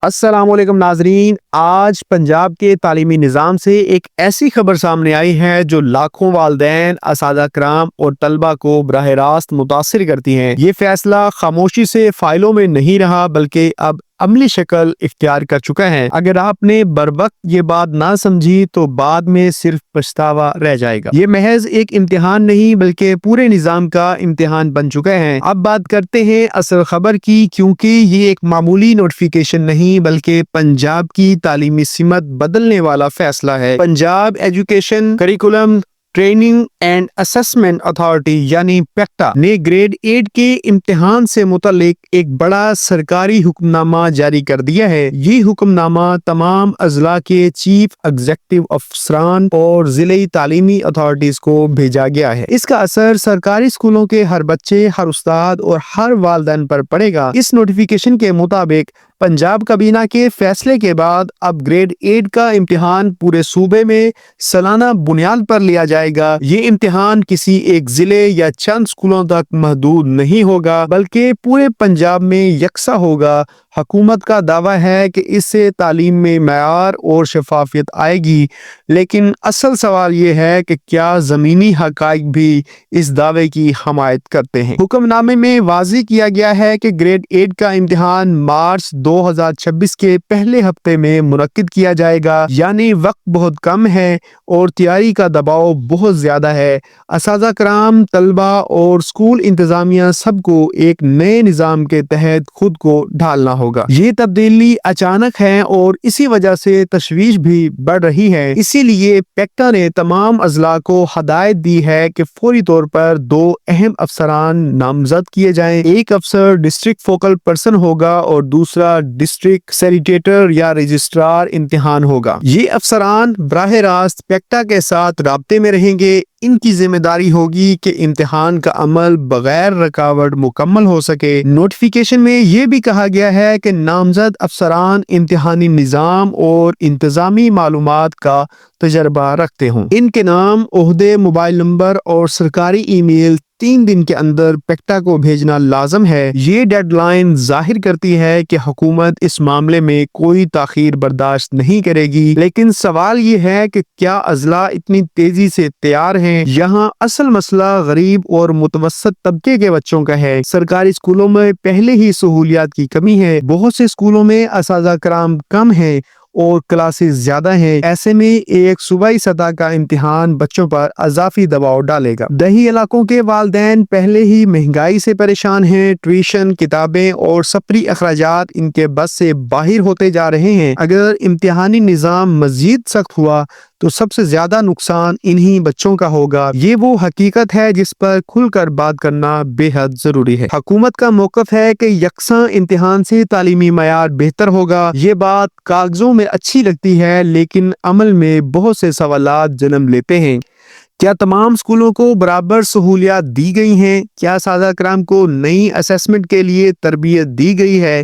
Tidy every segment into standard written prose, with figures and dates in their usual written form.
السلام علیکم ناظرین، آج پنجاب کے تعلیمی نظام سے ایک ایسی خبر سامنے آئی ہے جو لاکھوں والدین، اساتذہ کرام اور طلبہ کو براہ راست متاثر کرتی ہیں۔ یہ فیصلہ خاموشی سے فائلوں میں نہیں رہا بلکہ اب عملی شکل اختیار کر چکا ہے۔ اگر آپ نے بروقت یہ بات نہ سمجھی تو بعد میں صرف پچھتاوا رہ جائے گا۔ یہ محض ایک امتحان نہیں بلکہ پورے نظام کا امتحان بن چکا ہے۔ اب بات کرتے ہیں اصل خبر کی، کیونکہ یہ ایک معمولی نوٹیفیکیشن نہیں بلکہ پنجاب کی تعلیمی سمت بدلنے والا فیصلہ ہے۔ Punjab education curriculum training and assessment authority یعنی پیکٹا نے گریڈ 8 کے امتحان سے متعلق ایک بڑا سرکاری حکم نامہ جاری کر دیا ہے۔ یہ حکم نامہ تمام اضلاع کے چیف ایگزیکٹو افسران اور ضلعی تعلیمی اتھارٹیز کو بھیجا گیا ہے۔ اس کا اثر سرکاری اسکولوں کے ہر بچے، ہر استاد اور ہر والدین پر پڑے گا۔ اس نوٹیفیکیشن کے مطابق پنجاب کابینہ کے فیصلے کے بعد اب گریڈ 8 کا امتحان پورے صوبے میں سالانہ بنیاد پر لیا جائے گا۔ یہ امتحان کسی ایک ضلع یا چند اسکولوں تک محدود نہیں ہوگا بلکہ پورے پنجاب میں یکساں ہوگا۔ حکومت کا دعویٰ ہے کہ اس سے تعلیم میں معیار اور شفافیت آئے گی، لیکن اصل سوال یہ ہے کہ کیا زمینی حقائق بھی اس دعوے کی حمایت کرتے ہیں؟ حکم نامے میں واضح کیا گیا ہے کہ گریڈ 8 کا امتحان مارچ 2026 کے پہلے ہفتے میں منعقد کیا جائے گا، یعنی وقت بہت کم ہے اور تیاری کا دباؤ بہت زیادہ ہے۔ اساتذہ کرام، طلبہ اور اسکول انتظامیہ سب کو ایک نئے نظام کے تحت خود کو ڈھالنا ہوگا۔ یہ تبدیلی اچانک ہے اور اسی وجہ سے تشویش بھی بڑھ رہی ہے۔ اسی لیے پیکٹا نے تمام اضلاع کو ہدایت دی ہے کہ فوری طور پر 2 اہم افسران نامزد کیے جائیں۔ ایک افسر ڈسٹرکٹ فوکل پرسن ہوگا اور دوسرا ڈسٹرکٹ سیکریٹریٹ یا رجسٹرار امتحان ہوگا۔ یہ افسران براہ راست پیکٹا کے ساتھ رابطے میں رہیں گے۔ ان کی ذمہ داری ہوگی کہ امتحان کا عمل بغیر رکاوٹ مکمل ہو سکے۔ نوٹیفیکیشن میں یہ بھی کہا گیا ہے کہ نامزد افسران امتحانی نظام اور انتظامی معلومات کا تجربہ رکھتے ہوں۔ ان کے نام، عہدے، موبائل نمبر اور سرکاری ای میل 3 دن کے اندر پیکٹا کو بھیجنا لازم ہے۔ یہ ڈیڈ لائن ظاہر کرتی ہے کہ حکومت اس معاملے میں کوئی تاخیر برداشت نہیں کرے گی، لیکن سوال یہ ہے کہ کیا اضلاع اتنی تیزی سے تیار ہیں؟ یہاں اصل مسئلہ غریب اور متوسط طبقے کے بچوں کا ہے۔ سرکاری اسکولوں میں پہلے ہی سہولیات کی کمی ہے، بہت سے اسکولوں میں اساتذہ کرام کم ہیں اور کلاسز زیادہ ہیں۔ ایسے میں ایک صوبائی سطح کا امتحان بچوں پر اضافی دباؤ ڈالے گا۔ دیہی علاقوں کے والدین پہلے ہی مہنگائی سے پریشان ہیں، ٹیوشن، کتابیں اور سفری اخراجات ان کے بس سے باہر ہوتے جا رہے ہیں۔ اگر امتحانی نظام مزید سخت ہوا تو سب سے زیادہ نقصان انہی بچوں کا ہوگا۔ یہ وہ حقیقت ہے جس پر کھل کر بات کرنا بے حد ضروری ہے۔ حکومت کا موقف ہے کہ یکساں امتحان سے تعلیمی معیار بہتر ہوگا۔ یہ بات کاغذوں میں اچھی لگتی ہے لیکن عمل میں بہت سے سوالات جنم لیتے ہیں۔ کیا تمام اسکولوں کو برابر سہولیات دی گئی ہیں؟ کیا اساتذہ کرام کو نئی اسسمنٹ کے لیے تربیت دی گئی ہے؟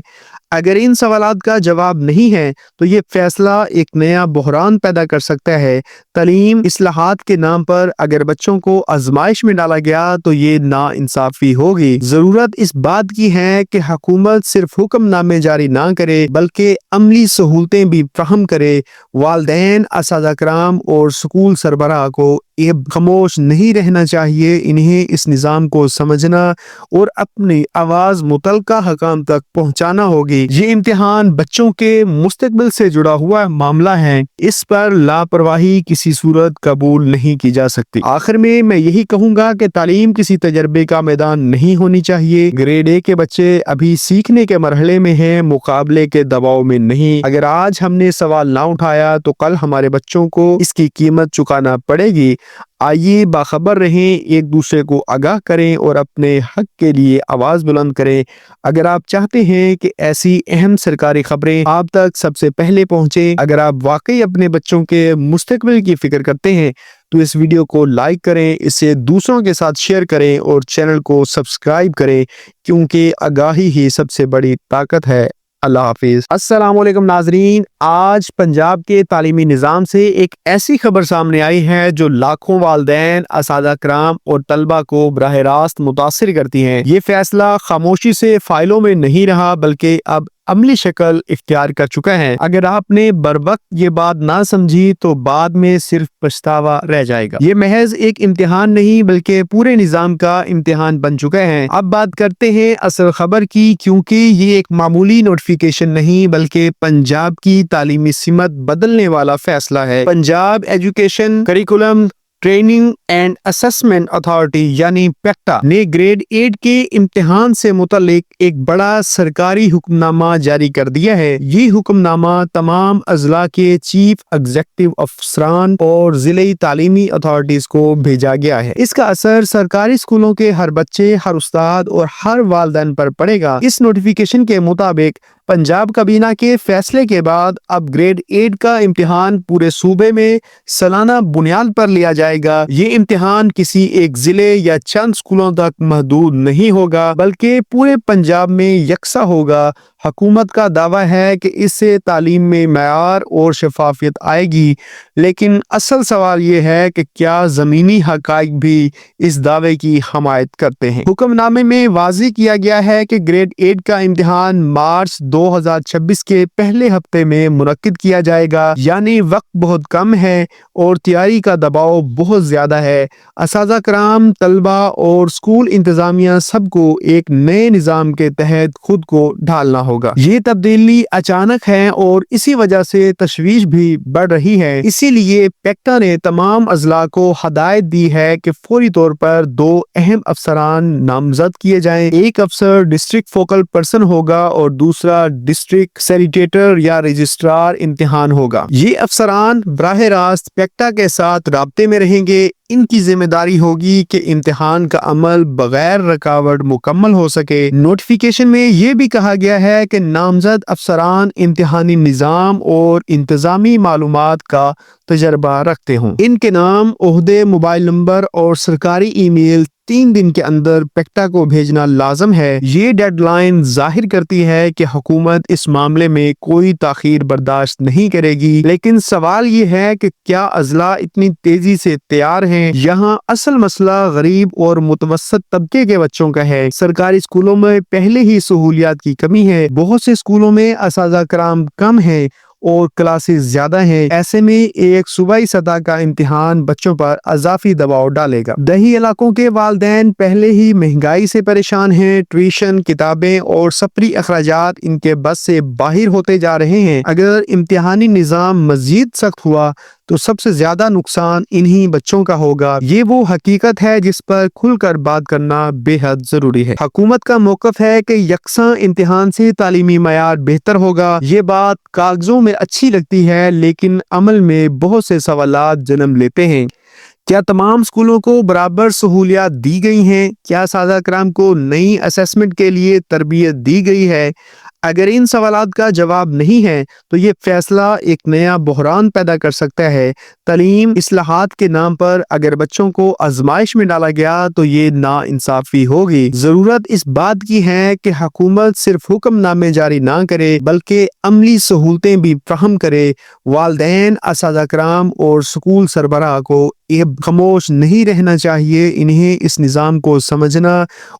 اگر ان سوالات کا جواب نہیں ہے تو یہ فیصلہ ایک نیا بحران پیدا کر سکتا ہے۔ تعلیم اصلاحات کے نام پر اگر بچوں کو آزمائش میں ڈالا گیا تو یہ ناانصافی ہوگی۔ ضرورت اس بات کی ہے کہ حکومت صرف حکم نامے جاری نہ کرے بلکہ عملی سہولتیں بھی فراہم کرے۔ والدین، اساتذہ کرام اور اسکول سربراہ کو یہ خاموش نہیں رہنا چاہیے۔ انہیں اس نظام کو سمجھنا اور اپنی آواز متعلقہ حکام تک پہنچانا ہوگی۔ یہ امتحان بچوں کے مستقبل سے جڑا ہوا معاملہ ہے، اس پر لاپرواہی کسی صورت قبول نہیں کی جا سکتی۔ آخر میں یہی کہوں گا کہ تعلیم کسی تجربے کا میدان نہیں ہونی چاہیے۔ گریڈ 1 کے بچے ابھی سیکھنے کے مرحلے میں ہیں، مقابلے کے دباؤ میں نہیں۔ اگر آج ہم نے سوال نہ اٹھایا تو کل ہمارے بچوں کو اس کی قیمت چکانا پڑے گی۔ آئیے باخبر رہیں، ایک دوسرے کو آگاہ کریں اور اپنے حق کے لیے آواز بلند کریں۔ اگر آپ چاہتے ہیں کہ ایسی اہم سرکاری خبریں آپ تک سب سے پہلے پہنچیں، اگر آپ واقعی اپنے بچوں کے مستقبل کی فکر کرتے ہیں تو اس ویڈیو کو لائک کریں، اسے دوسروں کے ساتھ شیئر کریں اور چینل کو سبسکرائب کریں، کیونکہ آگاہی ہی سب سے بڑی طاقت ہے۔ اللہ حافظ۔ السلام علیکم ناظرین، آج پنجاب کے تعلیمی نظام سے ایک ایسی خبر سامنے آئی ہے جو لاکھوں والدین، اساتذہ کرام اور طلبہ کو براہ راست متاثر کرتی ہیں۔ یہ فیصلہ خاموشی سے فائلوں میں نہیں رہا بلکہ اب عملی شکل اختیار کر چکا ہے۔ اگر آپ نے بروقت یہ بات نہ سمجھی تو بعد میں صرف پچھتاوا رہ جائے گا۔ یہ محض ایک امتحان نہیں بلکہ پورے نظام کا امتحان بن چکا ہے۔ اب بات کرتے ہیں اصل خبر کی، کیونکہ یہ ایک معمولی نوٹیفیکیشن نہیں بلکہ پنجاب کی تعلیمی سمت بدلنے والا فیصلہ ہے۔ Punjab education curriculum training and assessment authority یعنی پیکٹا نے گریڈ 8 کے امتحان سے متعلق ایک بڑا سرکاری حکم نامہ جاری کر دیا ہے۔ یہ حکم نامہ تمام اضلاع کے چیف ایگزیکٹو افسران اور ضلعی تعلیمی اتھارٹیز کو بھیجا گیا ہے۔ اس کا اثر سرکاری اسکولوں کے ہر بچے، ہر استاد اور ہر والدین پر پڑے گا۔ اس نوٹیفیکیشن کے مطابق پنجاب کابینہ کے فیصلے کے بعد اب گریڈ 8 کا امتحان پورے صوبے میں سالانہ بنیاد پر لیا جائے گا۔ یہ امتحان کسی ایک ضلع یا چند اسکولوں تک محدود نہیں ہوگا بلکہ پورے پنجاب میں یکساں ہوگا۔ حکومت کا دعویٰ ہے کہ اس سے تعلیم میں معیار اور شفافیت آئے گی، لیکن اصل سوال یہ ہے کہ کیا زمینی حقائق بھی اس دعوے کی حمایت کرتے ہیں؟ حکم نامے میں واضح کیا گیا ہے کہ گریڈ 8 کا امتحان مارچ 2026 کے پہلے ہفتے میں منعقد کیا جائے گا، یعنی وقت بہت کم ہے اور تیاری کا دباؤ بہت زیادہ ہے۔ اساتذہ کرام، طلبہ اور اسکول انتظامیہ سب کو ایک نئے نظام کے تحت خود کو ڈھالنا ہوگا۔ یہ تبدیلی اچانک ہے اور اسی وجہ سے تشویش بھی بڑھ رہی ہے۔ اسی لیے پیکٹا نے تمام اضلاع کو ہدایت دی ہے کہ فوری طور پر 2 اہم افسران نامزد کیے جائیں۔ ایک افسر ڈسٹرکٹ فوکل پرسن ہوگا اور دوسرا ڈسٹرکٹ سیکریٹریٹ یا رجسٹرار امتحان ہوگا۔ یہ افسران براہ راست پیکٹا کے ساتھ رابطے میں رہیں گے۔ ان کی ذمہ داری ہوگی کہ امتحان کا عمل بغیر رکاوٹ مکمل ہو سکے۔ نوٹیفیکیشن میں یہ بھی کہا گیا ہے کہ نامزد افسران امتحانی نظام اور انتظامی معلومات کا تجربہ رکھتے ہوں۔ ان کے نام، عہدے، موبائل نمبر اور سرکاری ای میل 3 دن کے اندر پیکٹا کو بھیجنا لازم ہے۔ یہ ڈیڈ لائن ظاہر کرتی ہے کہ حکومت اس معاملے میں کوئی تاخیر برداشت نہیں کرے گی، لیکن سوال یہ ہے کہ کیا اضلاع اتنی تیزی سے تیار ہیں؟ یہاں اصل مسئلہ غریب اور متوسط طبقے کے بچوں کا ہے۔ سرکاری اسکولوں میں پہلے ہی سہولیات کی کمی ہے، بہت سے اسکولوں میں اساتذہ کرام کم ہیں اور کلاسز زیادہ ہیں۔ ایسے میں ایک صوبائی سطح کا امتحان بچوں پر اضافی دباؤ ڈالے گا۔ دیہی علاقوں کے والدین پہلے ہی مہنگائی سے پریشان ہیں، ٹیوشن، کتابیں اور سفری اخراجات ان کے بس سے باہر ہوتے جا رہے ہیں۔ اگر امتحانی نظام مزید سخت ہوا تو سب سے زیادہ نقصان انہی بچوں کا ہوگا۔ یہ وہ حقیقت ہے جس پر کھل کر بات کرنا بے حد ضروری ہے۔ حکومت کا موقف ہے کہ یکساں امتحان سے تعلیمی معیار بہتر ہوگا۔ یہ بات کاغذوں میں اچھی لگتی ہے لیکن عمل میں بہت سے سوالات جنم لیتے ہیں۔ کیا تمام اسکولوں کو برابر سہولیات دی گئی ہیں؟ کیا اساتذہ کرام کو نئی اسسمنٹ کے لیے تربیت دی گئی ہے؟ اگر ان سوالات کا جواب نہیں ہے تو یہ فیصلہ ایک نیا بحران پیدا کر سکتا ہے۔ تعلیم اصلاحات کے نام پر اگر بچوں کو آزمائش میں ڈالا گیا تو یہ ناانصافی ہوگی۔ ضرورت اس بات کی ہے کہ حکومت صرف حکم نامے جاری نہ کرے بلکہ عملی سہولتیں بھی فراہم کرے۔ والدین، اساتذہ کرام اور اسکول سربراہ کو خاموش نہیں رہنا چاہیے۔ انہیں اس نظام کو سمجھنا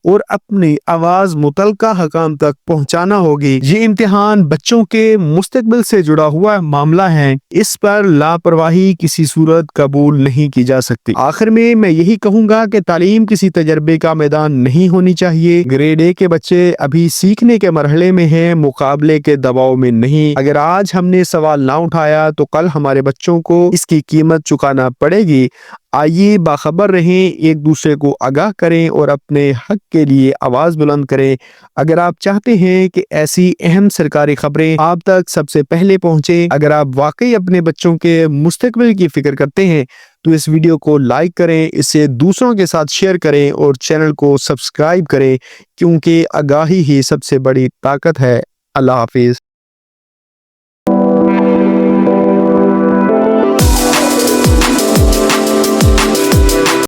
اور اپنی آواز متعلقہ حکام تک پہنچانا ہوگی۔ یہ امتحان بچوں کے مستقبل سے جڑا ہوا معاملہ ہے، اس پر لاپرواہی کسی صورت قبول نہیں کی جا سکتی۔ آخر میں یہی کہوں گا کہ تعلیم کسی تجربے کا میدان نہیں ہونی چاہیے۔ گریڈ 1 کے بچے ابھی سیکھنے کے مرحلے میں ہیں، مقابلے کے دباؤ میں نہیں۔ اگر آج ہم نے سوال نہ اٹھایا تو کل ہمارے بچوں کو اس کی قیمت چکانا پڑے گی۔ آئیے باخبر رہیں، ایک دوسرے کو آگاہ کریں اور اپنے حق کے لیے آواز بلند کریں۔ اگر آپ چاہتے ہیں کہ ایسی اہم سرکاری خبریں آپ تک سب سے پہلے پہنچیں، اگر آپ واقعی اپنے بچوں کے مستقبل کی فکر کرتے ہیں تو اس ویڈیو کو لائک کریں، اسے دوسروں کے ساتھ شیئر کریں اور چینل کو سبسکرائب کریں، کیونکہ آگاہی ہی سب سے بڑی طاقت ہے۔ اللہ حافظ۔